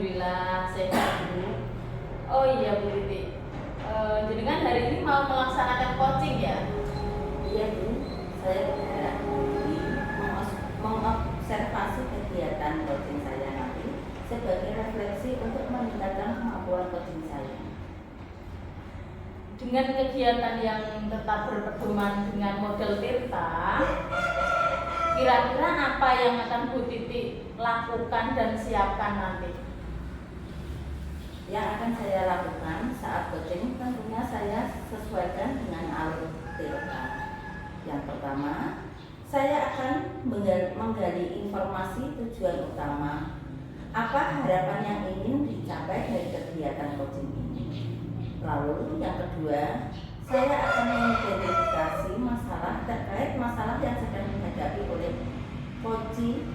Alhamdulillah sehat Bu. Oh iya Bu Titi, jenengan hari ini mau melaksanakan coaching ya? Iya Bu, saya berharap ini mengobservasi kegiatan coaching saya nanti sebagai refleksi untuk meningkatkan kemampuan coaching saya. Dengan kegiatan yang tetap berpedoman dengan model Tirta, kira-kira apa yang akan Bu Titi lakukan dan siapkan nanti? Yang akan saya lakukan saat coaching tentunya saya sesuaikan dengan alur Tirta. Yang pertama, saya akan menggali informasi tujuan utama, apa harapan yang ingin dicapai dari kegiatan coaching ini. Lalu yang kedua, saya akan mengidentifikasi masalah terkait masalah yang sedang dihadapi oleh coaching.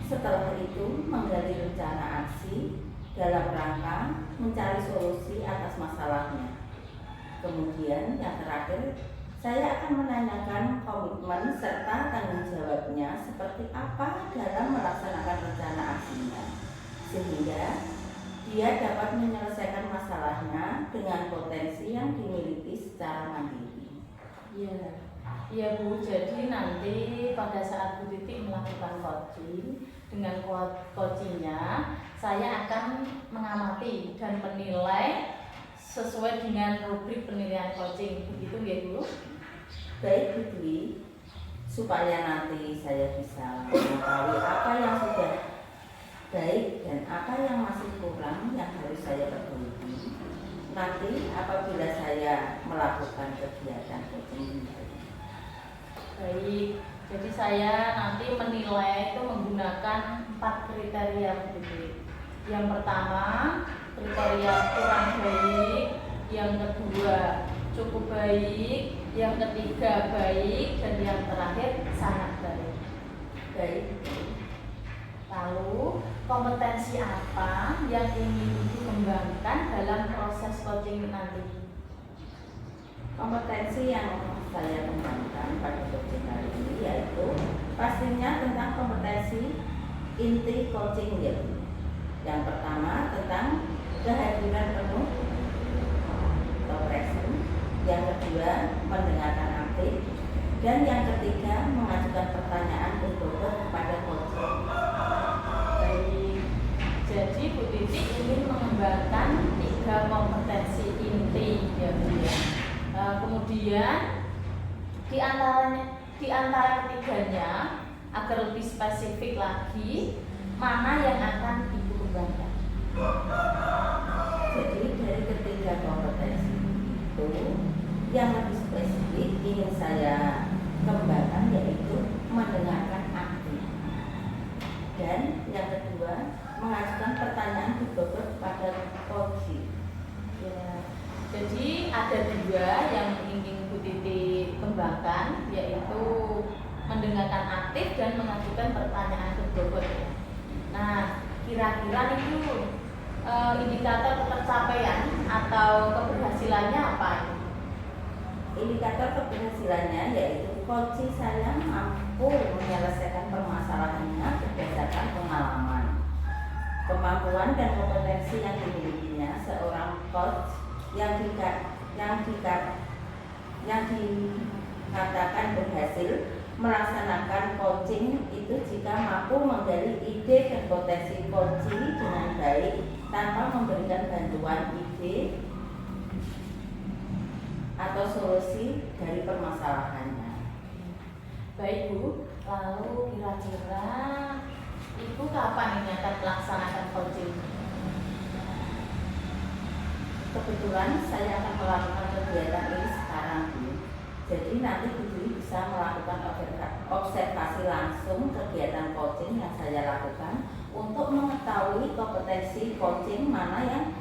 Setelah itu menggali rencana aksi dalam rangka mencari solusi atas masalahnya. Kemudian yang terakhir, saya akan menanyakan komitmen serta tanggung jawabnya seperti apa dalam melaksanakan rencana aksinya, sehingga dia dapat menyelesaikan masalahnya dengan potensi yang dimiliki secara mandiri. Iya Bu, jadi nanti pada saat Bu Titi melakukan coaching, dengan coachingnya saya akan mengamati dan menilai sesuai dengan rubrik penilaian coaching, begitu ya Bu? Baik Bu Dwi, supaya nanti saya bisa mengetahui apa yang sudah baik dan apa yang masih kurang yang harus saya perbaiki nanti apabila saya melakukan kegiatan coaching ini. Baik, jadi saya nanti menilai itu menggunakan 4 kriteria begitu. Yang pertama, kriteria kurang baik, yang kedua cukup baik, yang ketiga baik, dan yang terakhir sangat baik. Baik. Lalu kompetensi apa yang ingin dikembangkan dalam proses coaching nanti? Kompetensi yang saya kembangkan pada coaching hari ini yaitu pastinya tentang kompetensi inti coaching yaitu yang pertama tentang kehadiran penuh atau present, yang kedua mendengarkan aktif, dan yang ketiga mengajukan pertanyaan berbobot kepada coaching. Baik, jadi Bu Titi ingin mengembangkan 3 kompetensi inti ya Bu ya. Kemudian di antara ketiganya agar lebih spesifik lagi, mana yang akan Ibu kembangkan? Jadi dari ketiga kompetensi itu yang lebih spesifik ingin saya kembangkan yaitu mendengarkan aktif, dan yang kedua mengajukan pertanyaan berbobot pada coaching. Ya, jadi ada 2 yang ingin Bu Titi kembangkan, yaitu mendengarkan aktif dan mengajukan pertanyaan berbobot. Nah, kira-kira itu indikator tercapaian atau keberhasilannya apa? Indikator keberhasilannya yaitu coaching saya mampu menyelesaikan permasalahannya berdasarkan pengalaman, kemampuan dan kompetensi yang dimilikinya seorang coach yang dikatakan berhasil melaksanakan coaching itu jika mampu menggali ide dan potensi coaching dengan baik tanpa memberikan bantuan ide atau solusi dari permasalahannya. Baik Bu, lalu kira-kira Ibu kapan ini akan melaksanakan coaching? Kebetulan saya akan melakukan kegiatan ini sekarang Bu. Jadi nanti Bu bisa melakukan observasi langsung kegiatan coaching yang saya lakukan untuk mengetahui kompetensi coaching mana yang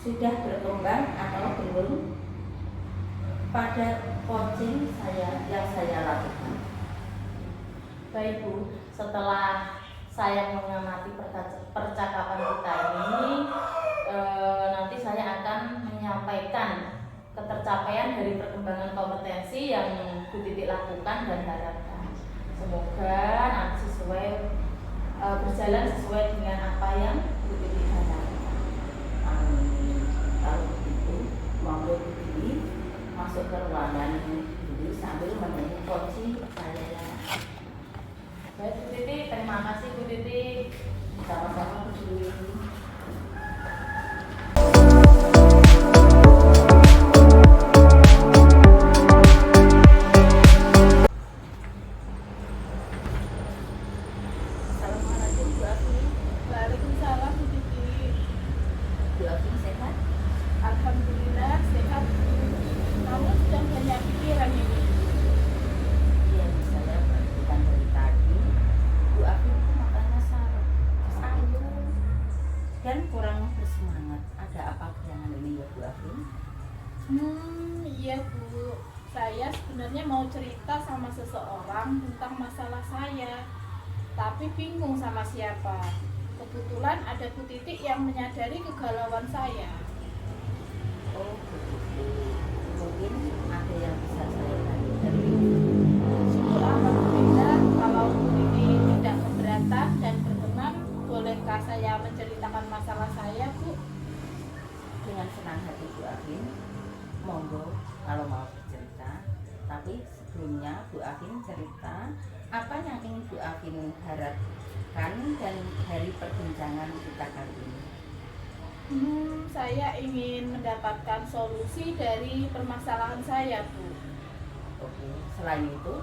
sudah berkembang atau belum pada coaching yang saya lakukan. Baik Bu, setelah saya mengamati percakapan kita ini, nanti saya akan menyampaikan ketercapaian dari perkembangan kompetensi yang Bu Titi lakukan dan harapkan semoga nanti berjalan sesuai dengan apa yang Bu Titi harapkan. ke ruangan dulu sambil menunggu kunci saya. Baik Bu Titi, terima kasih Bu Titi. Sama-sama Bu Dwi. Assalamualaikum Bu Afi. Waalaikumsalam Bu Titi. Bu Afi sehat? Alhamdulillah sehat. Kamu sedang banyak pikiran ini. Iya, saya perhatikan dari tadi Bu Afi itu makanya sayu dan kurang bersemangat. Ada apa dengan ini ya Bu Afi? Iya Bu. Saya sebenarnya mau cerita sama seseorang tentang masalah saya, tapi bingung sama siapa. Kebetulan ada Bu Titi yang menyadari kegalauan saya. Oh begitu. Mungkin ada yang bisa saya bantu dari Syukur alhamdulillah kalau Bu Titi tidak keberatan dan berkenan, bolehkah saya menceritakan masalah saya, Bu? dengan senang hati Bu Afin. Monggo kalau mau bercerita. Tapi sebelumnya Bu Afin cerita apa yang ingin Bu Afin harapkan dan dari perbincangan kita kali ini. Saya ingin mendapatkan solusi dari permasalahan saya, Bu. Oke, selain itu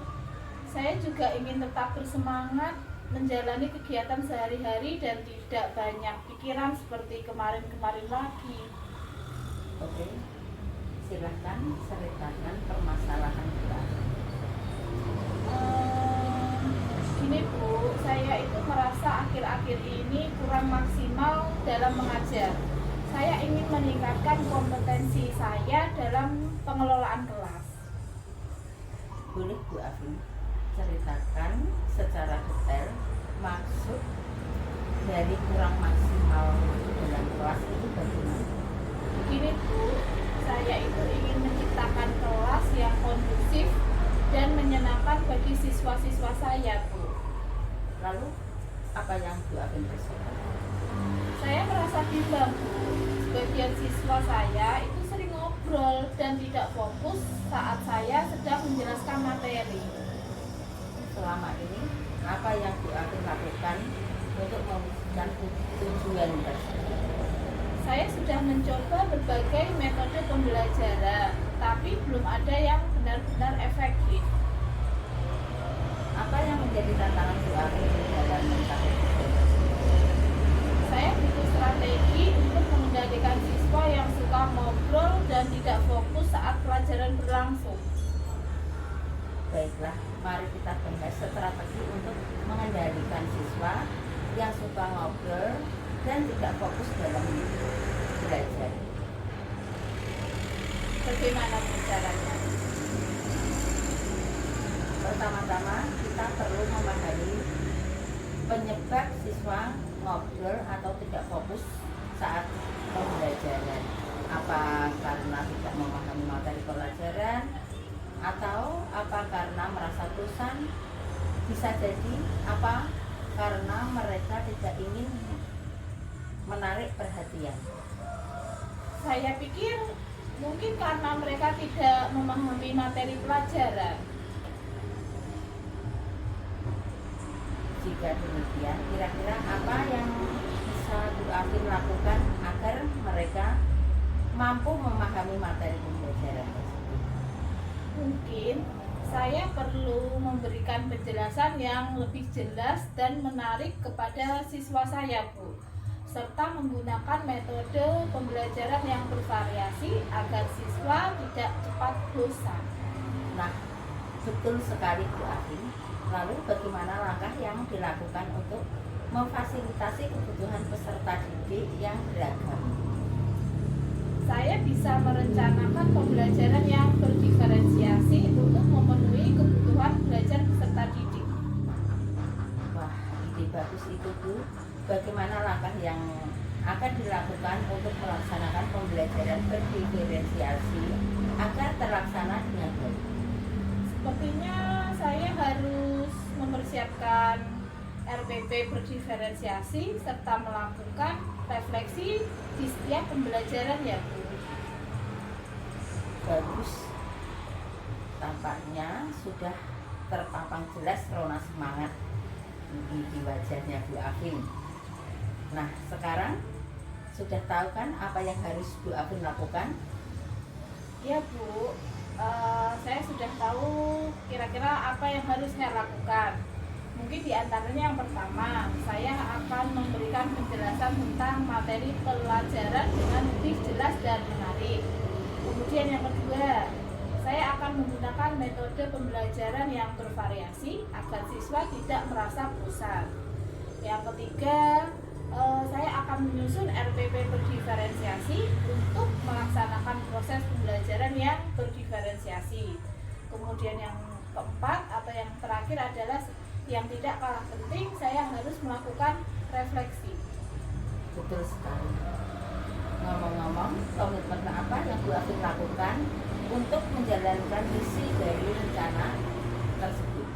Saya juga ingin tetap bersemangat menjalani kegiatan sehari-hari dan tidak banyak pikiran seperti kemarin-kemarin lagi. oke, silahkan ceritakan permasalahan Bu Afin. Gini Bu, saya itu merasa akhir-akhir ini kurang maksimal dalam mengajar. Saya ingin meningkatkan kompetensi saya dalam pengelolaan kelas. Boleh Bu Afin ceritakan secara detail maksud dari kurang maksimal dalam kelas itu bagaimana? Begini Bu, saya itu ingin menciptakan kelas yang kondusif dan menyenangkan bagi siswa-siswa saya Bu. Lalu apa yang Bu Afin rasakan? Saya merasa bimbang Bu, sebagian siswa saya itu sering ngobrol dan tidak fokus saat saya sedang menjelaskan materi. Selama ini apa yang Bu Afin lakukan untuk mewujudkan tujuan tersebut? Saya sudah mencoba berbagai metode pembelajaran, tapi belum ada yang benar-benar efektif. Apa yang menjadi tantangan Bu Afin dalam mencapai tujuan tersebut? Saya butuh strategi untuk mengendalikan siswa yang suka ngobrol dan tidak fokus saat pelajaran berlangsung. Baiklah, mari kita bahas strategi untuk mengendalikan siswa yang suka ngobrol dan tidak fokus dalam belajar. Bagaimana caranya? Pertama-tama kita perlu memahami penyebab siswa ngobrol atau tidak fokus saat pembelajaran. Apa karena tidak memahami materi pelajaran atau apa karena merasa bosan? Bisa jadi apa karena mereka tidak ingin menarik perhatian. Saya pikir mungkin karena mereka tidak memahami materi pelajaran. Jika demikian, kira-kira apa yang bisa Bu Afin lakukan agar mereka mampu memahami materi pembelajaran tersebut? Mungkin saya perlu memberikan penjelasan yang lebih jelas dan menarik kepada siswa saya, Bu, serta menggunakan metode pembelajaran yang bervariasi agar siswa tidak cepat bosan. Nah, betul sekali Bu Afin. Lalu bagaimana langkah yang dilakukan untuk memfasilitasi kebutuhan peserta didik yang beragam? Saya bisa merencanakan pembelajaran yang berdiferensiasi untuk memenuhi kebutuhan belajar peserta didik. Wah, ide bagus itu Bu. Bagaimana langkah yang akan dilakukan untuk melaksanakan pembelajaran berdiferensiasi agar terlaksana dengan baik? Sepertinya saya harus mempersiapkan RPP berdiferensiasi serta melakukan refleksi di setiap pembelajaran ya Bu. Bagus. Tampaknya sudah terpapang jelas rona semangat di wajahnya Bu Afin. Nah, sekarang sudah tahu kan apa yang harus Bu Afin lakukan? Ya Bu, saya sudah tahu kira-kira apa yang harus saya lakukan. Mungkin diantaranya yang pertama, saya akan memberikan penjelasan tentang materi pelajaran dengan lebih jelas dan menarik. Kemudian yang kedua, saya akan menggunakan metode pembelajaran yang bervariasi agar siswa tidak merasa bosan. Yang ketiga, saya akan menyusun RPP berdiferensiasi untuk melaksanakan proses pembelajaran yang berdiferensiasi. Kemudian yang keempat atau yang terakhir adalah yang tidak kalah penting, saya harus melakukan refleksi. Betul sekali. Ngomong-ngomong, komitmen apa yang Bu Afin lakukan untuk menjalankan misi dari rencana tersebut?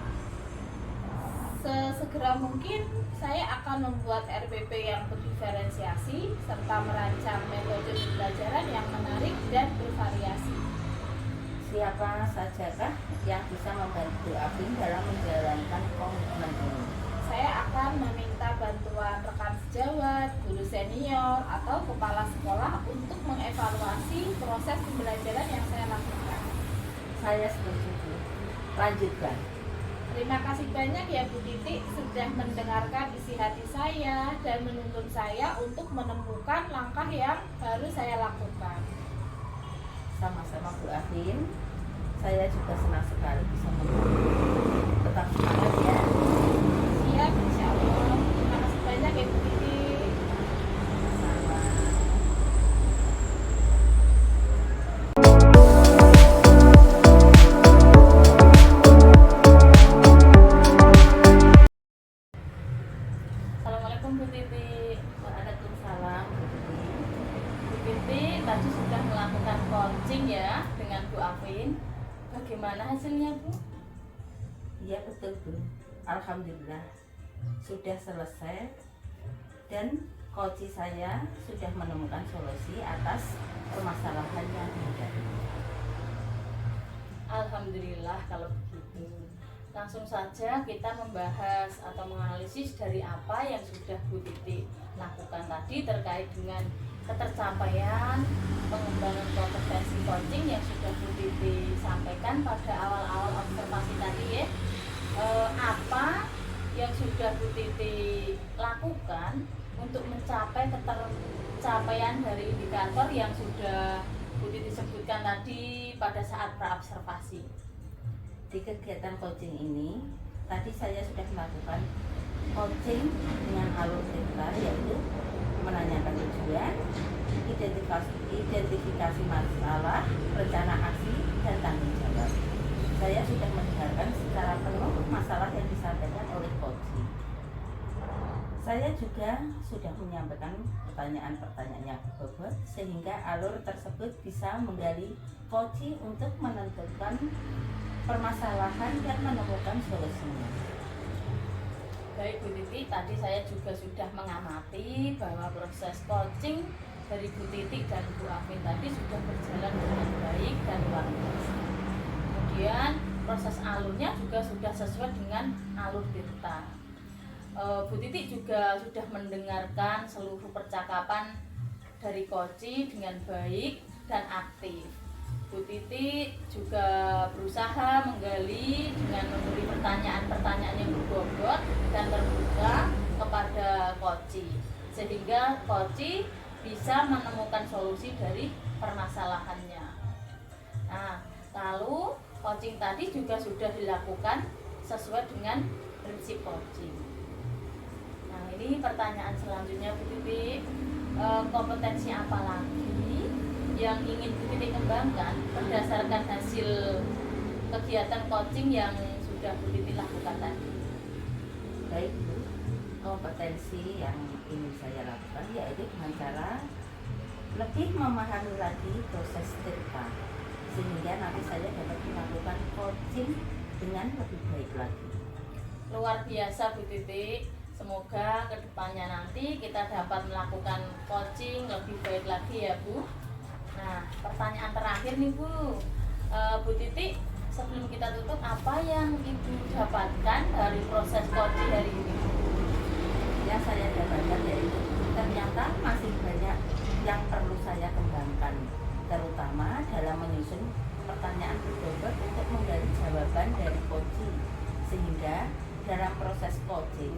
Sesegera mungkin saya akan membuat RPP yang berdiferensiasi serta merancang metode pembelajaran yang menarik dan bervariasi. Siapa sajakah yang bisa membantu Bu Afin dalam menjalankan komitmen ini? Saya akan meminta bantuan rekan sejawat, guru senior, atau kepala sekolah untuk mengevaluasi proses pembelajaran yang saya lakukan. Saya setuju. Lanjutkan. Terima kasih banyak ya Bu Titik sudah mendengarkan isi hati saya dan menuntun saya untuk menemukan langkah yang harus saya lakukan. Sama-sama Bu Afin. Saya juga senang sekali bisa membantu. Tetap semangat ya. Siap, insya Allah. Terima kasih banyak ya Bu Titik. Sama. Assalamualaikum Bu Titi. Waalaikumsalam Bu Titi. Bu Titi tadi sudah melakukan coaching ya dengan Bu Afin. Bagaimana hasilnya Bu? Iya betul Bu. Alhamdulillah sudah selesai dan coach saya sudah menemukan solusi atas permasalahan yang ada. Alhamdulillah kalau begitu. Langsung saja kita membahas atau menganalisis dari apa yang sudah Bu Titi lakukan tadi terkait dengan ketercapaian pengembangan kompetensi coaching yang sudah Bu Titi sampaikan pada awal-awal observasi tadi ya. Apa yang sudah Bu Titi lakukan untuk mencapai ketercapaian dari indikator yang sudah Bu Titi sebutkan tadi pada saat praobservasi. Di kegiatan coaching ini tadi saya sudah melakukan coaching dengan alur cerita, yaitu menanyakan tujuan, identifikasi masalah, rencana aksi, dan tanggung jawab. Saya sudah mendengarkan secara penuh masalah yang disampaikan oleh coaching. Saya juga sudah menyampaikan pertanyaan-pertanyaan yang bobot sehingga alur tersebut bisa menggali coaching untuk menentukan permasalahan dan menemukan solusinya. Baik Bu Titi, tadi saya juga sudah mengamati bahwa proses coaching dari Bu Titi dan Bu Afin tadi sudah berjalan dengan baik dan luar biasa. Kemudian proses alurnya juga sudah sesuai dengan alur Tirta. Bu Titi juga sudah mendengarkan seluruh percakapan dari coaching dengan baik dan aktif. Bu Titi juga berusaha menggali dengan memberi pertanyaan-pertanyaan yang berbobot dan terbuka kepada coaching, sehingga coaching bisa menemukan solusi dari permasalahannya. Nah, lalu coaching tadi juga sudah dilakukan sesuai dengan prinsip coaching. Nah, ini pertanyaan selanjutnya Bu Titi, kompetensi apa lagi yang ingin Bu Titi kembangkan berdasarkan hasil kegiatan coaching yang sudah Bu Titi lakukan tadi? Baik Bu, kompetensi yang ingin saya lakukan yaitu dengan cara lebih memahami lagi proses Tirta, sehingga nanti saya dapat melakukan coaching dengan lebih baik lagi. Luar biasa Bu Titi. Semoga kedepannya nanti kita dapat melakukan coaching lebih baik lagi ya Bu. Nah, pertanyaan terakhir nih Bu, Bu Titi sebelum kita tutup, apa yang Ibu dapatkan dari proses coaching hari ini? Yang saya dapatkan yaitu ternyata masih banyak yang perlu saya kembangkan, terutama dalam menyusun pertanyaan berbobot untuk menggali jawaban dari coaching, sehingga dalam proses coaching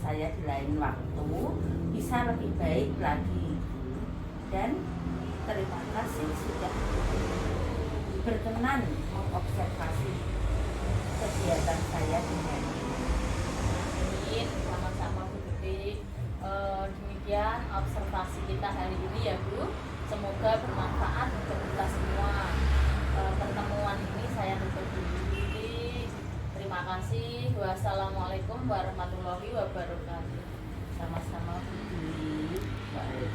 saya di lain waktu bisa lebih baik lagi. Dan terima kasih sudah berkenan mengobservasi kegiatan saya di hari ini. Amin, sama-sama Bu Tuti. Demikian observasi kita hari ini ya Bu. Semoga bermanfaat untuk kita semua. Pertemuan ini saya tutup dulu. Terima kasih. Wassalamualaikum warahmatullahi wabarakatuh. Sama-sama Bu Dwi. Waalaikumsalam.